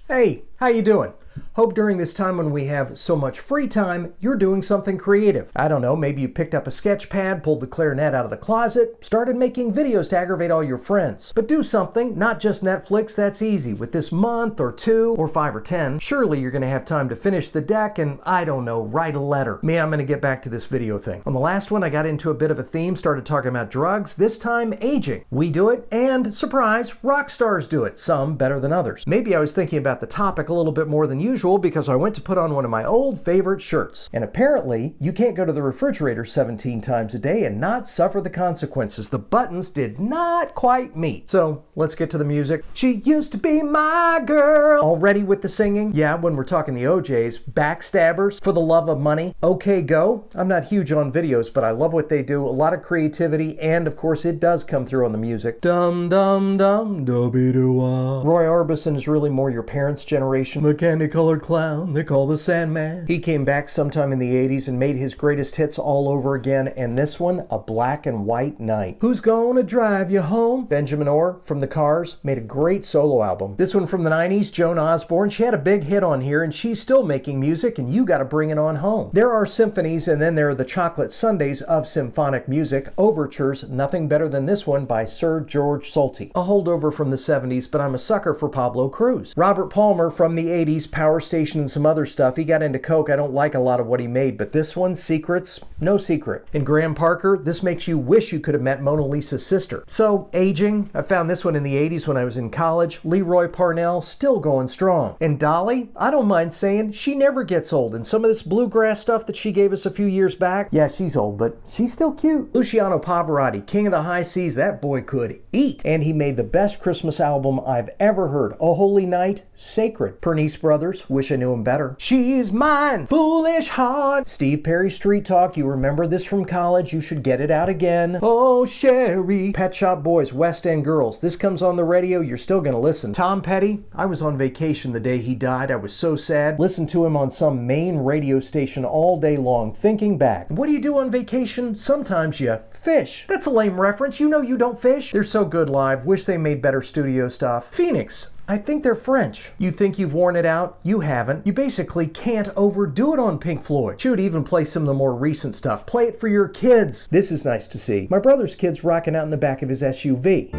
Hey, how you doing? Hope during this time when we have so much free time, you're doing something creative. I don't know, maybe you picked up a sketch pad, pulled the clarinet out of the closet, started making videos to aggravate all your friends. But do something, not just Netflix, that's easy. With this month or 2 or 5 or 10, surely you're gonna have time to finish the deck and, I don't know, write a letter. Me, I'm gonna get back to this video thing. On the last one, I got into a bit of a theme, started talking about drugs, this time aging. We do it, and surprise, rock stars do it, some better than others. Maybe I was thinking about the topic a little bit more than usual because I went to put on one of my old favorite shirts. And apparently, you can't go to the refrigerator 17 times a day and not suffer the consequences. The buttons did not quite meet. So let's get to the music. She used to be my girl. Already with the singing? Yeah, when we're talking the OJs, Backstabbers, For the Love of Money, OK Go. I'm not huge on videos, but I love what they do. A lot of creativity, and of course it does come through on the music. Dum dum dum dubby doo wah. Roy Orbison is really more your parents' generation. The candy-colored clown they call the Sandman. He came back sometime in the 80s and made his greatest hits all over again, and this one, A Black and White Night. Who's Gonna Drive You Home? Benjamin Orr from The Cars made a great solo album. This one from the 90s, Joan Osborne, she had a big hit on here and she's still making music, and you gotta bring it on home. There are symphonies, and then there are the chocolate sundaes of symphonic music. Overtures, nothing better than this one by Sir George Solti. A holdover from the 70s, but I'm a sucker for Pablo Cruise. Robert Palmer from the 80s, Power Station and some other stuff. He got into coke. I don't like a lot of what he made, but this one, Secrets, no secret. And Graham Parker, this makes you wish you could have met Mona Lisa's sister. So, aging, I found this one in the 80s when I was in college. Roy Parnell, still going strong. And Dolly, I don't mind saying, she never gets old. And some of this bluegrass stuff that she gave us a few years back, yeah, she's old, but she's still cute. Luciano Pavarotti, king of the high seas, that boy could eat. And he made the best Christmas album I've ever heard. A Holy Night, Sacred. Pernice Brothers, Wish I Knew Him Better. She's Mine, Foolish Heart. Steve Perry, Street Talk, you remember this from college, you should get it out again. Oh, Sherry. Pet Shop Boys, West End Girls. This comes on the radio, you're still gonna listen. Tom Petty, I was on vacation the day he died. I was so sad. Listened to him on some main radio station all day long, thinking back. What do you do on vacation? Sometimes you fish. That's a lame reference. You know you don't fish. They're so good live. Wish they made better studio stuff. Phoenix, I think they're French. You think you've worn it out? You haven't. You basically can't overdo it on Pink Floyd. Should even play some of the more recent stuff. Play it for your kids. This is nice to see. My brother's kid's rocking out in the back of his SUV.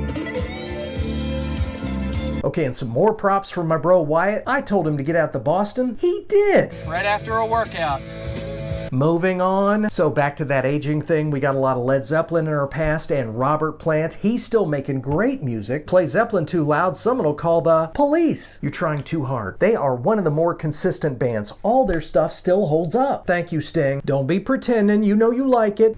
Okay, and some more props from my bro Wyatt. I told him to get out to Boston. He did. Right after a workout. Moving on. So back to that aging thing, we got a lot of Led Zeppelin in our past, and Robert Plant, he's still making great music. Play Zeppelin too loud, someone will call the police. You're trying too hard. They are one of the more consistent bands. All their stuff still holds up. Thank you, Sting. Don't be pretending, you know you like it.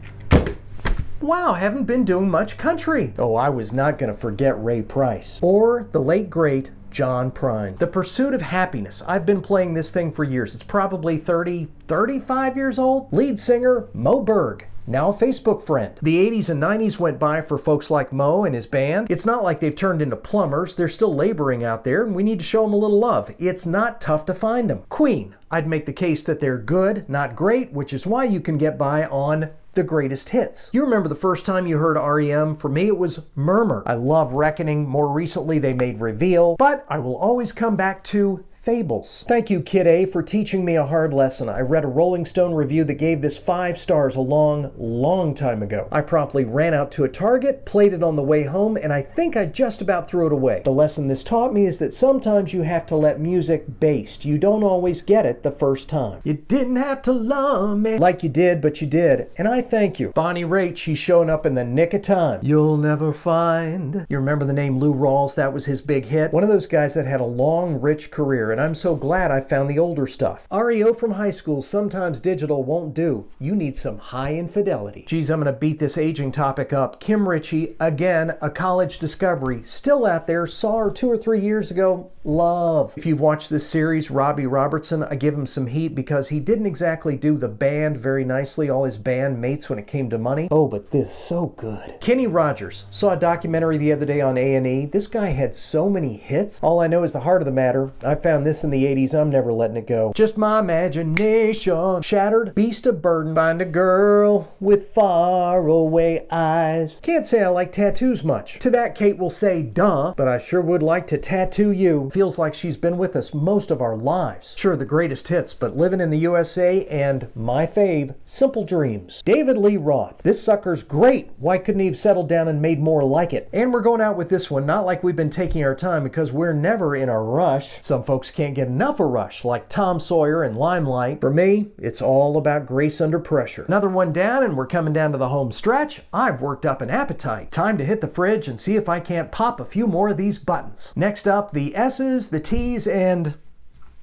Wow, haven't been doing much country. Oh, I was not gonna forget Ray Price. Or the late great John Prine. The Pursuit of Happiness. I've been playing this thing for years. It's probably 35 years old. Lead singer, Mo Berg. Now a Facebook friend. The 80s and 90s went by for folks like Mo and his band. It's not like they've turned into plumbers. They're still laboring out there, and we need to show them a little love. It's not tough to find them. Queen. I'd make the case that they're good, not great, which is why you can get by on the greatest hits. You remember the first time you heard R.E.M? For me, it was Murmur. I love Reckoning. More recently, they made Reveal. But I will always come back to Fables. Thank you, Kid A, for teaching me a hard lesson. I read a Rolling Stone review that gave this 5 stars a long time ago. I promptly ran out to a Target, played it on the way home, and I think I just about threw it away. The lesson this taught me is that sometimes you have to let music baste. You don't always get it the first time. You didn't have to love me like you did, but you did, and I thank you. Bonnie Raitt, she's showing up in the nick of time. You'll never find. You remember the name Lou Rawls? That was his big hit. One of those guys that had a long, rich career, and I'm so glad I found the older stuff. REO from high school, Sometimes Digital Won't Do. You need some high infidelity. Geez, I'm gonna beat this aging topic up. Kim Richey, again, a college discovery. Still out there, saw her 2 or 3 years ago. Love. If you've watched this series, Robbie Robertson, I give him some heat because he didn't exactly do the band very nicely, all his band mates when it came to money. Oh, but this so good. Kenny Rogers. Saw a documentary the other day on A&E. This guy had so many hits. All I know is the heart of the matter. I found this in the 80s, I'm never letting it go. Just my imagination. Shattered, beast of burden. Find a girl with faraway eyes. Can't say I like tattoos much. To that, Kate will say, duh, but I sure would like to tattoo you. Feels like she's been with us most of our lives. Sure, the greatest hits, but living in the USA and my fave, Simple Dreams. David Lee Roth. This sucker's great. Why couldn't he have settled down and made more like it? And we're going out with this one, not like we've been taking our time, because we're never in a rush. Some folks can't get enough of Rush, like Tom Sawyer and Limelight. For me, it's all about grace under pressure. Another one down, and we're coming down to the home stretch. I've worked up an appetite. Time to hit the fridge and see if I can't pop a few more of these buttons. Next up, the S's, the T's, and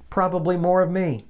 probably more of me.